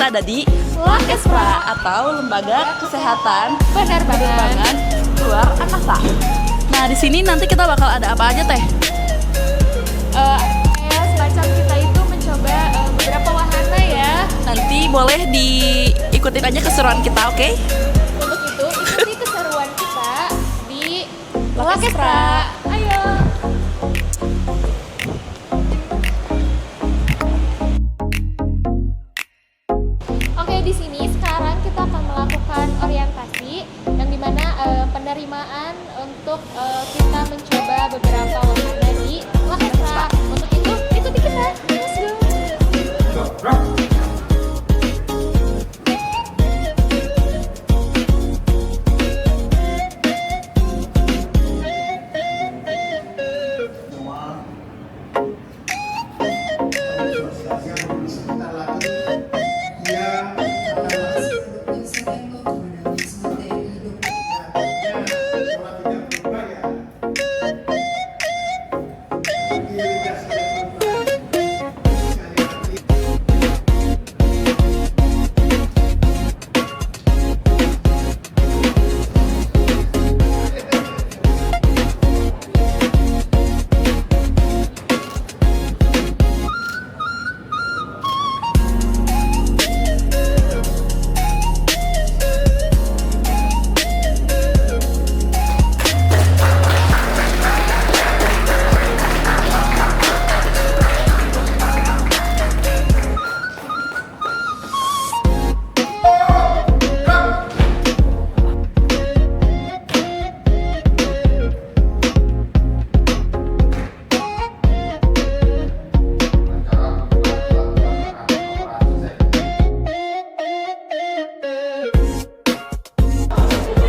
kita ada di Lakespra atau Lembaga Kesehatan Penerbangan Luar Angkasa. Nah, di sini nanti kita bakal ada apa aja, Teh? kayak semacam kita itu mencoba beberapa wahana ya. Nanti boleh diikutin aja keseruan kita, oke? Untuk itu ikuti keseruan kita di Lakespra. Lakespra. Ayo. Oke, di sini sekarang kita akan melakukan orientasi yang dimana penerimaan untuk kita mencoba beberapa wahana di Lakespra. Untuk itu ikuti kita. Let's go.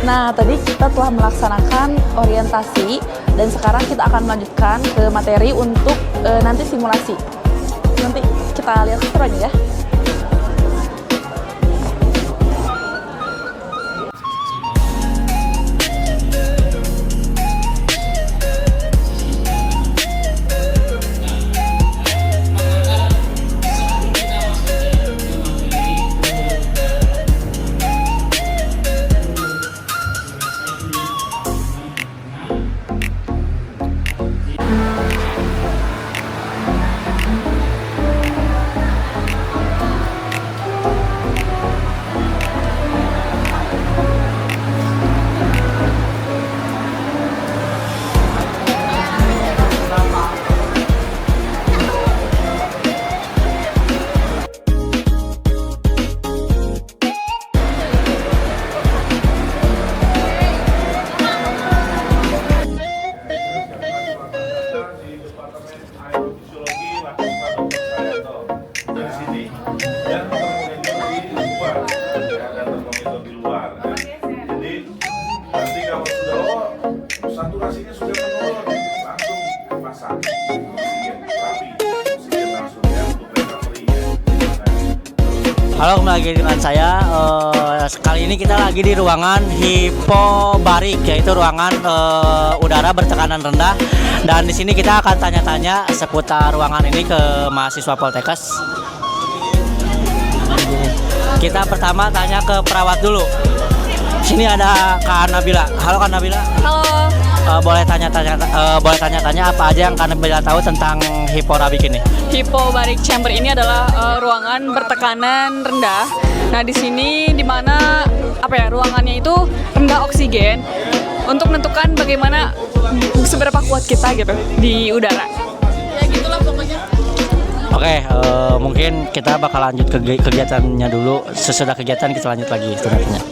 Nah, tadi kita telah melaksanakan orientasi dan sekarang kita akan melanjutkan ke materi untuk nanti simulasi. Nanti kita lihat keseruannya ya. Saturasinya sudah menurun, langsung pasang oksigen terapi, oksigen langsung ya untuk recovery-nya. Halo, kembali lagi dengan saya. Kali ini kita lagi di ruangan hipobarik, yaitu ruangan udara bertekanan rendah. Dan di sini kita akan tanya-tanya seputar ruangan ini ke mahasiswa Poltekkes. Kita pertama tanya ke perawat dulu. Sini ada Kak Nabila. Halo Kak Nabila. Halo. Boleh tanya-tanya apa aja yang Kak Nabila tahu tentang hipobarik ini? Hypobaric chamber ini adalah ruangan bertekanan rendah. Nah, di sini di mana ruangannya itu rendah oksigen untuk menentukan bagaimana seberapa kuat kita gitu di udara. Ya gitulah pokoknya. Oke, mungkin kita bakal lanjut ke kegiatannya dulu. Sesudah kegiatan kita lanjut lagi sebenarnya.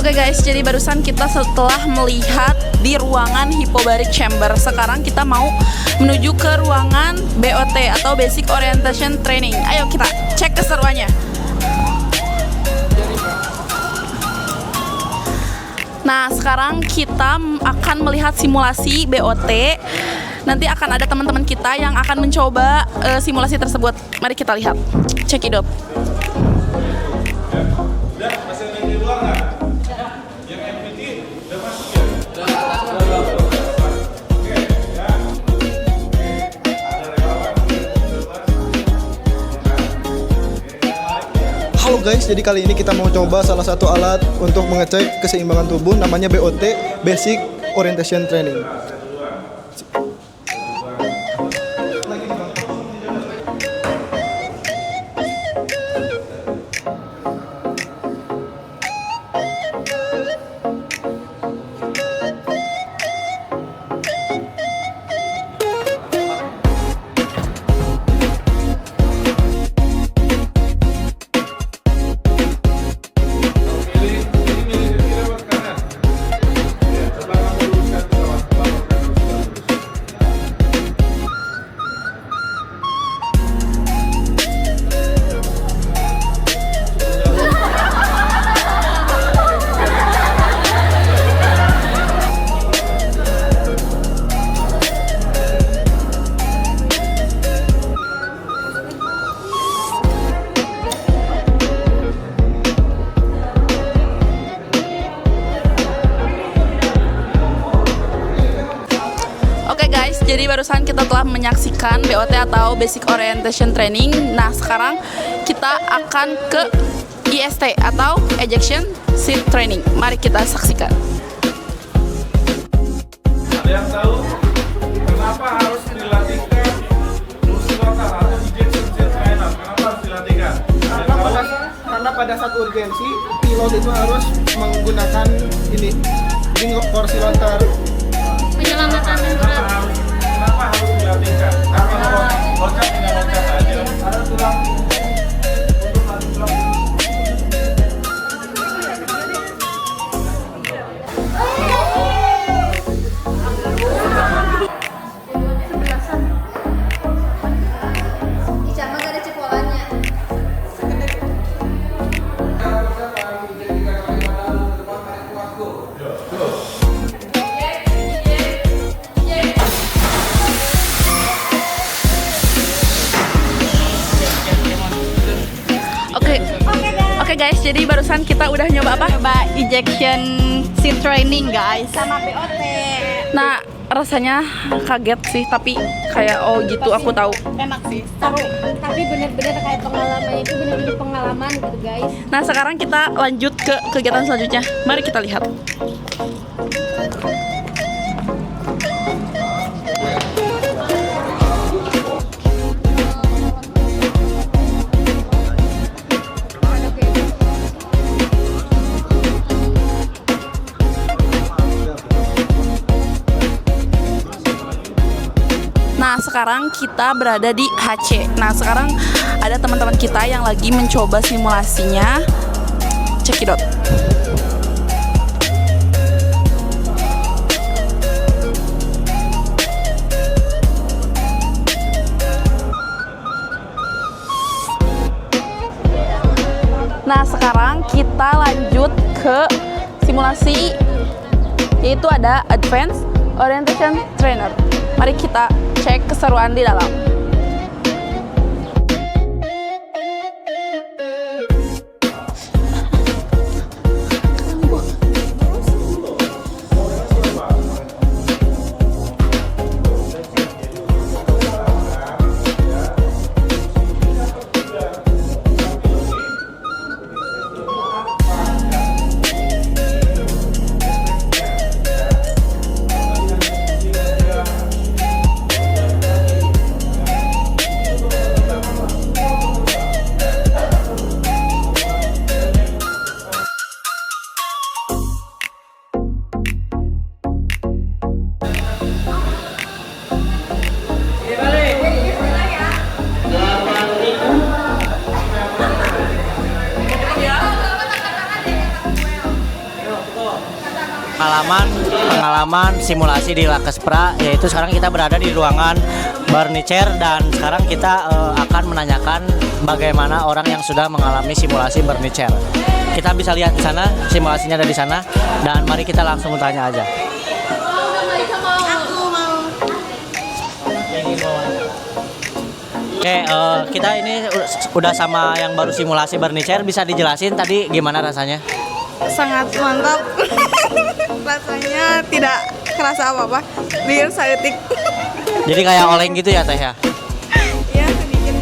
Oke guys, jadi barusan kita setelah melihat di ruangan hypobaric chamber, sekarang kita mau menuju ke ruangan BOT atau Basic Orientation Training. Ayo kita cek keseruannya. Nah, sekarang kita akan melihat simulasi BOT nanti akan ada teman-teman kita yang akan mencoba simulasi tersebut. Mari kita lihat. Check it out. Udah, masih ada yang di luar nggak? Yang MPT udah masuk ya? Oke, ya. Ada relawan Halo guys, jadi kali ini kita mau coba salah satu alat untuk mengecek keseimbangan tubuh, namanya BOT, Basic Orientation Training. Oke guys, jadi barusan kita telah menyaksikan BOT atau Basic Orientation Training. Nah, sekarang kita akan ke IST atau Ejection Seat Training. Mari kita saksikan. Ada yang tahu kenapa harus dilatihkan muskuloskop atau ejection seat trainer? Kenapa harus dilatihkan? Ada yang tahu? Karena pada saat urgensi, pilot itu harus menggunakan ini, porsi lontar. Penyelamatan darurat. Kenapa harus dilatihkan? Karena loncat tinggal loncat aja. Ada tulang untuk latih tulang. Oke guys, jadi barusan kita udah nyoba apa? Coba ejection seat training guys sama BOT. Nah, rasanya kaget sih, tapi kayak oh gitu aku tahu. Enak sih, Tapi bener-bener kayak pengalaman itu bener-bener pengalaman gitu guys. Nah, sekarang kita lanjut ke kegiatan selanjutnya. Mari kita lihat. Nah, sekarang kita berada di HC. Nah, sekarang ada teman-teman kita yang lagi mencoba simulasinya. Check it out. Nah, sekarang kita lanjut ke simulasi, yaitu ada Advanced Orientation Trainer. Mari kita cek keseruan di dalam. pengalaman simulasi di Lakespra, yaitu sekarang kita berada di ruangan Bernicer dan sekarang kita akan menanyakan bagaimana orang yang sudah mengalami simulasi Bernicer. Kita bisa lihat di sana, simulasinya ada di sana, dan mari kita langsung tanya aja. Oke, kita ini udah sama yang baru simulasi Barney Chair. Bisa dijelasin tadi gimana rasanya? Sangat mantap. Rasanya tidak kerasa apa-apa. Biar saeutik. Jadi kayak oleng gitu ya Teh ya? Ya, sedikit.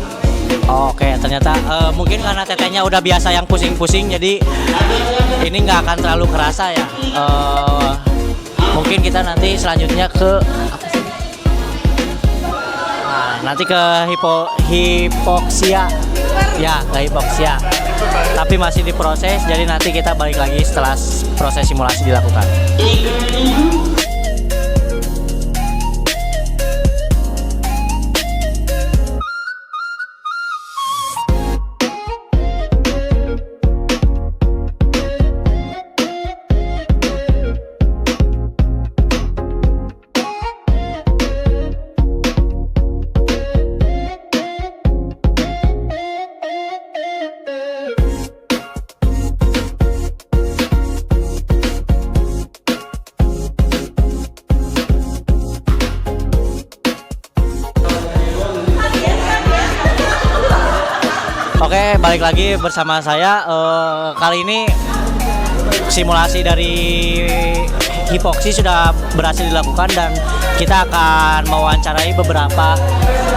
Oke, ternyata mungkin karena tetehnya udah biasa yang pusing-pusing, jadi ini nggak akan terlalu kerasa ya. Mungkin kita nanti selanjutnya ke apa sih? Nah, nanti ke hipoksia. Ya, ke hipoksia. Tapi masih diproses, jadi nanti kita balik lagi setelah proses simulasi dilakukan. Oke, balik lagi bersama saya. Kali ini simulasi dari hipoksi sudah berhasil dilakukan dan kita akan mewawancarai beberapa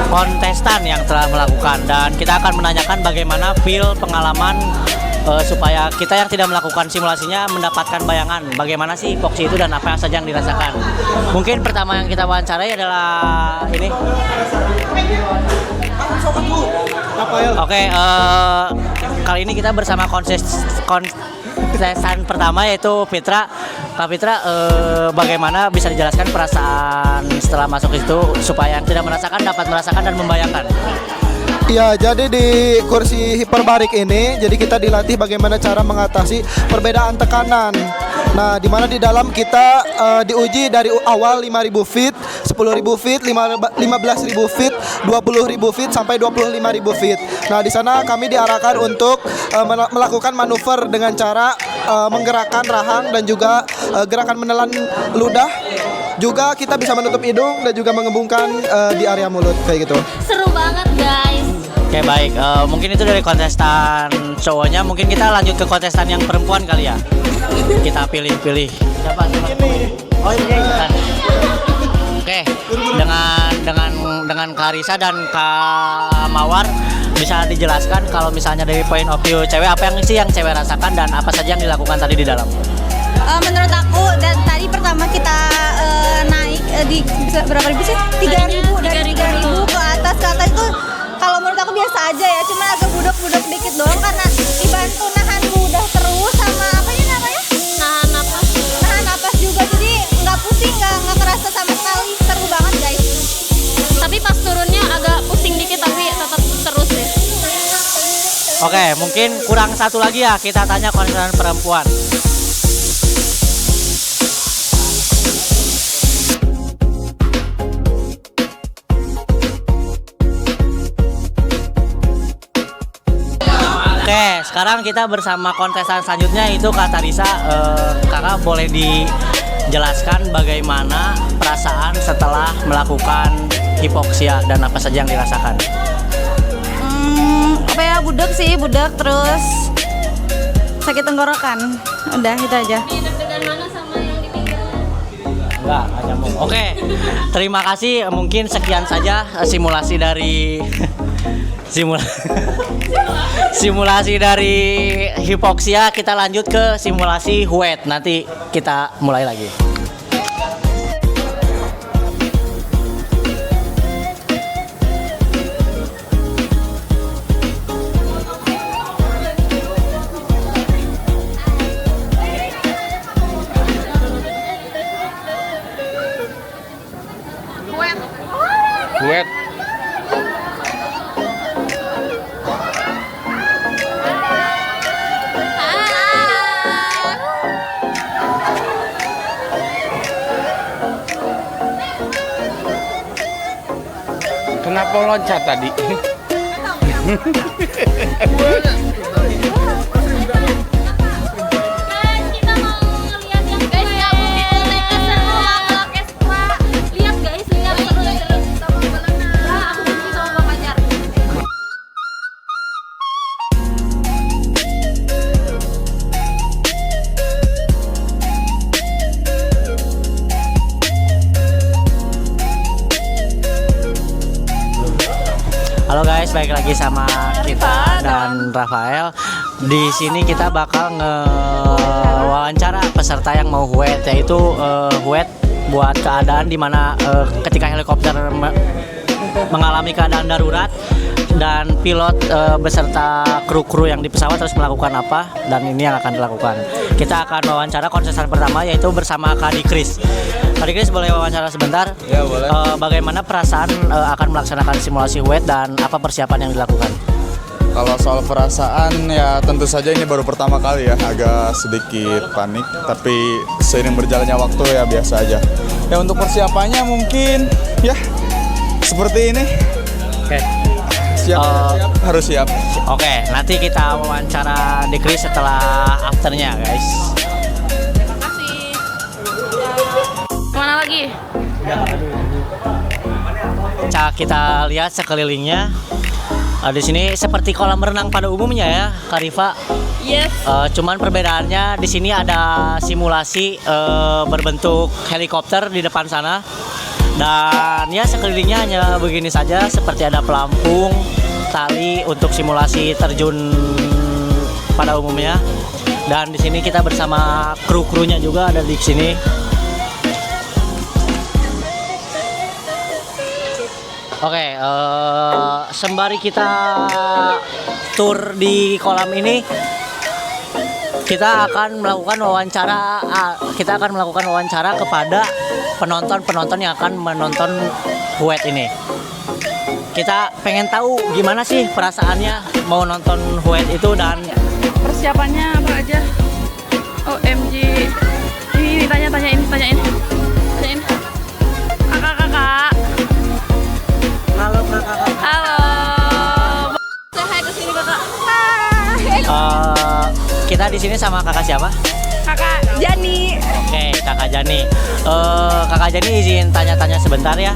kontestan yang telah melakukan dan kita akan menanyakan bagaimana feel pengalaman supaya kita yang tidak melakukan simulasinya mendapatkan bayangan bagaimana sih hipoksi itu dan apa saja yang dirasakan. Mungkin pertama yang kita wawancarai adalah ini. Oke, kali ini kita bersama kontestan pertama yaitu Fitra. Kak Fitra, bagaimana bisa dijelaskan perasaan setelah masuk itu supaya yang tidak merasakan dapat merasakan dan membayangkan? Ya, jadi di kursi hiperbarik ini, jadi kita dilatih bagaimana cara mengatasi perbedaan tekanan. Nah, di mana di dalam kita diuji dari awal 5.000 feet, 10.000 feet, 15.000 feet, 20.000 feet sampai 25.000 feet. Nah, di sana kami diarahkan untuk melakukan manuver dengan cara menggerakkan rahang dan juga gerakan menelan ludah. Juga kita bisa menutup hidung dan juga mengembungkan di area mulut kayak gitu. Seru banget guys. Oke, baik. Mungkin itu dari kontestan cowoknya. Mungkin kita lanjut ke kontestan yang perempuan kali ya. Kita pilih-pilih. Siapa? Oh, ini ikutan. Oke, dengan Clarissa dan Kak Mawar bisa dijelaskan kalau misalnya dari point of view cewek apa yang sih yang cewek rasakan dan apa saja yang dilakukan tadi di dalam? Menurut aku dan tadi pertama kita naik di berapa ribu sih? 3.000 dari 3.000 ke atas itu kalau menurut aku biasa aja ya, cuma agak budek-budek dikit doang karena dibantu nahan ludah terus sama apa ini namanya? Nahan napas juga, jadi nggak pusing, nggak kerasa sama sekali. Seru banget guys. Tapi pas turunnya agak pusing dikit tapi tetap terus deh. Oke, mungkin kurang satu lagi ya, kita tanya kontestan perempuan. Oke, sekarang kita bersama kontestan selanjutnya itu Kak Tarisa. Kakak boleh dijelaskan bagaimana perasaan setelah melakukan hipoksia dan apa saja yang dirasakan? Apa ya, budek terus sakit tenggorokan. Udah itu aja. Deg-degan mana sama yang di pinggir? Enggak nyambung. Oke, terima kasih. Mungkin sekian saja simulasi dari simulasi dari hipoksia. Kita lanjut ke simulasi HUET. Nanti kita mulai lagi. Duet. Kenapa loncat tadi? Kita mau ngeliat yang guys ya, keseru orkestra. Lihat guys, lihat seru. Sama Balena. Aku benci sama Bang Fajar. Halo guys, balik lagi sama kita dan Rafael. Di sini kita bakal ngewawancara peserta yang mau huet, yaitu huet buat keadaan dimana ketika helikopter mengalami keadaan darurat dan pilot beserta kru-kru yang di pesawat harus melakukan apa, dan ini yang akan dilakukan. Kita akan wawancara konsesan pertama yaitu bersama Kak Dikris. Kak Dikris, boleh wawancara sebentar? Ya, boleh. Bagaimana perasaan akan melaksanakan simulasi huet dan apa persiapan yang dilakukan? Kalau soal perasaan ya tentu saja ini baru pertama kali ya, agak sedikit panik, tapi seiring berjalannya waktu ya biasa aja. Ya untuk persiapannya mungkin ya seperti ini. Oke. Siap, harus siap. Oke, nanti kita wawancara Dikris setelah afternya guys. Terima kasih. Kemana lagi? Kita lihat sekelilingnya. Di sini seperti kolam renang pada umumnya ya, Kak Rifa. Yes. Cuman perbedaannya di sini ada simulasi berbentuk helikopter di depan sana. Dan ya sekelilingnya hanya begini saja, seperti ada pelampung, tali untuk simulasi terjun pada umumnya. Dan di sini kita bersama kru-krunya juga ada di sini. Oke, sembari kita tur di kolam ini, kita akan melakukan wawancara kepada penonton yang akan menonton huet ini. Kita pengen tahu gimana sih perasaannya mau nonton huet itu dan Persiapannya apa aja? OMG. Ini tanyain. Kakak. halo kakak. Halo. Saya ke sini kakak. Kita di sini sama kakak siapa? Kakak Jani. Oke, kakak Jani. Kakak Jani izin tanya-tanya sebentar ya.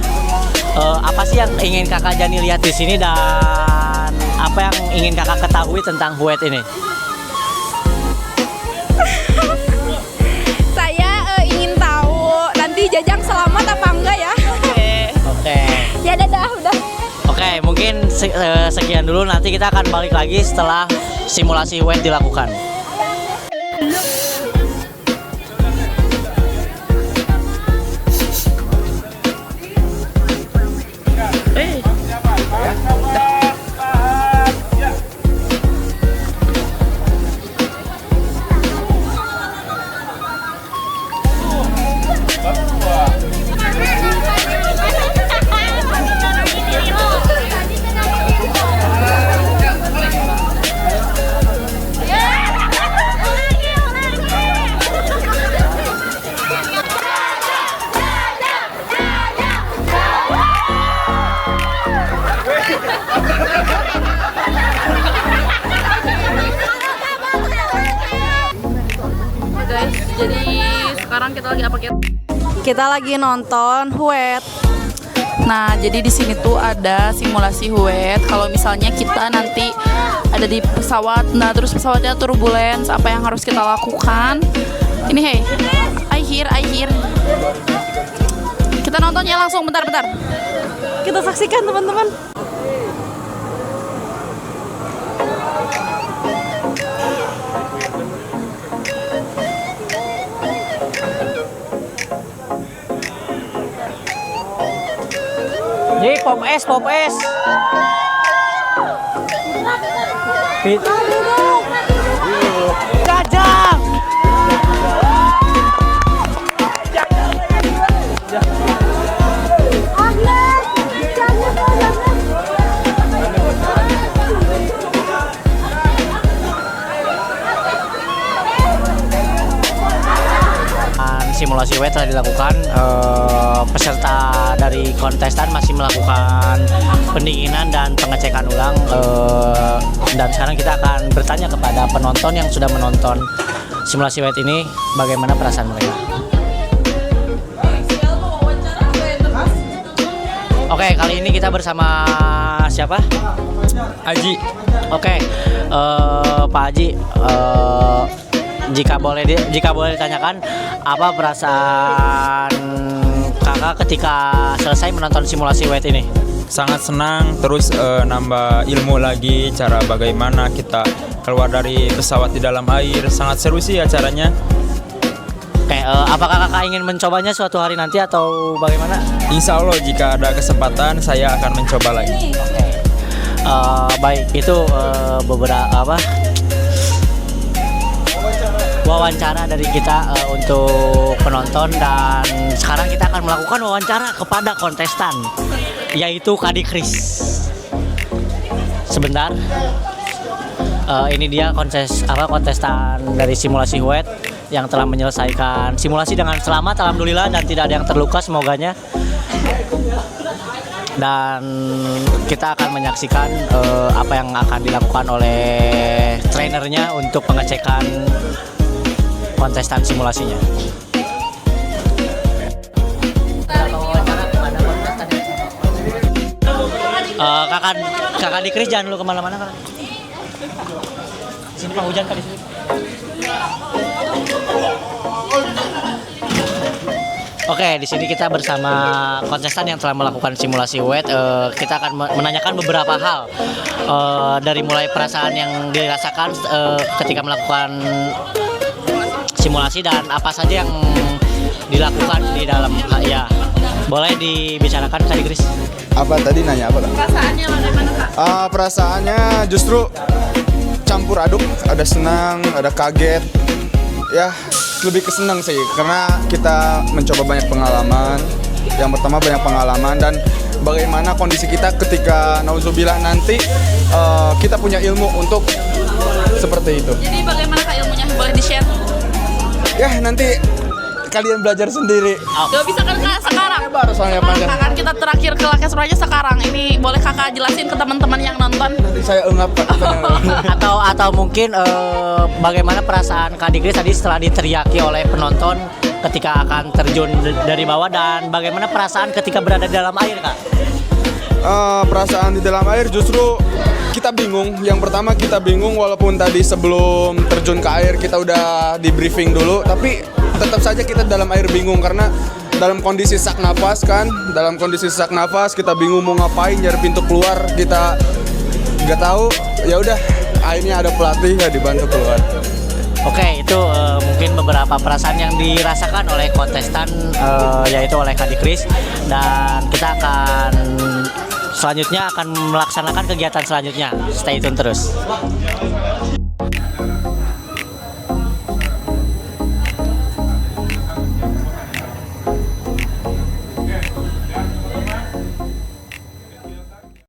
Apa sih yang ingin kakak Jani lihat di sini dan apa yang ingin kakak ketahui tentang huet ini? Saya ingin tahu nanti Jajang selamat apa enggak ya? Oke. Ya dadah udah. Oke, mungkin sekian dulu, nanti kita akan balik lagi setelah simulasi huet dilakukan. Guys, jadi sekarang kita lagi apa? Kita lagi nonton huet. Nah, jadi di sini tuh ada simulasi huet. Kalau misalnya kita nanti ada di pesawat, nah terus pesawatnya turbulence, apa yang harus kita lakukan? Ini hey, I hear. Kita nontonnya langsung, bentar. Kita saksikan teman-teman. Jadi pop es. Jajang. Simulasi huet telah dilakukan, peserta dari kontestan masih melakukan pendinginan dan pengecekan ulang, dan sekarang kita akan bertanya kepada penonton yang sudah menonton simulasi huet ini bagaimana perasaan mereka. Oke, kali ini kita bersama siapa? Aji. Oke, Pak Haji, jika boleh ditanyakan, apa perasaan kakak ketika selesai menonton simulasi huet ini? sangat senang, terus nambah ilmu lagi cara bagaimana kita keluar dari pesawat di dalam air. Sangat seru sih acaranya. Oke, apakah kakak ingin mencobanya suatu hari nanti atau bagaimana? Insya Allah jika ada kesempatan saya akan mencoba lagi. Baik, itu beberapa wawancara dari kita untuk penonton, dan sekarang kita akan melakukan wawancara kepada kontestan, yaitu Kadikris. Sebentar, ini dia kontestan dari simulasi WET yang telah menyelesaikan simulasi dengan selamat, alhamdulillah, dan tidak ada yang terluka semoganya. Dan kita akan menyaksikan apa yang akan dilakukan oleh trainernya untuk pengecekan kontestan simulasinya. Kakak Dikris, jangan dulu kemana-mana, Kak. Sini Pak, hujan Kak di sini. Oke, di sini kita bersama kontestan yang telah melakukan simulasi WET. Kita akan menanyakan beberapa hal, dari mulai perasaan yang dirasakan ketika melakukan simulasi dan apa saja yang dilakukan di dalam. Ya, boleh dibicarakan Kak Gris. Apa tadi nanya apa, Kak? Perasaannya bagaimana, Kak? Perasaannya justru campur aduk, ada senang, ada kaget. Ya, lebih ke senang sih, karena kita mencoba banyak pengalaman. Yang pertama banyak pengalaman, dan bagaimana kondisi kita ketika nauzubillah nanti kita punya ilmu untuk seperti itu. Jadi bagaimana Kak ilmunya? Boleh di-share? Ya, nanti kalian belajar sendiri. Gak bisa kan Kak sekarang? Baru soalnya panjang. Kan kita terakhir ke Lakes Raja sekarang. Ini boleh Kakak jelasin ke teman-teman yang nonton? Nanti saya ungkap. atau mungkin bagaimana perasaan Kak Digris tadi setelah diteriaki oleh penonton ketika akan terjun dari bawah, dan bagaimana perasaan ketika berada di dalam air, Kak? Perasaan di dalam air justru kita bingung. Yang pertama kita bingung, walaupun tadi sebelum terjun ke air kita udah di briefing dulu, tapi tetap saja kita dalam air bingung karena dalam kondisi sesak nafas kan. Dalam kondisi sesak nafas kita bingung mau ngapain, nyari pintu keluar kita nggak tahu. Ya udah, akhirnya ada pelatih ya dibantu keluar. Oke, itu mungkin beberapa perasaan yang dirasakan oleh kontestan, yaitu oleh Kak Digris, dan kita akan selanjutnya akan melaksanakan kegiatan selanjutnya. Stay tune terus.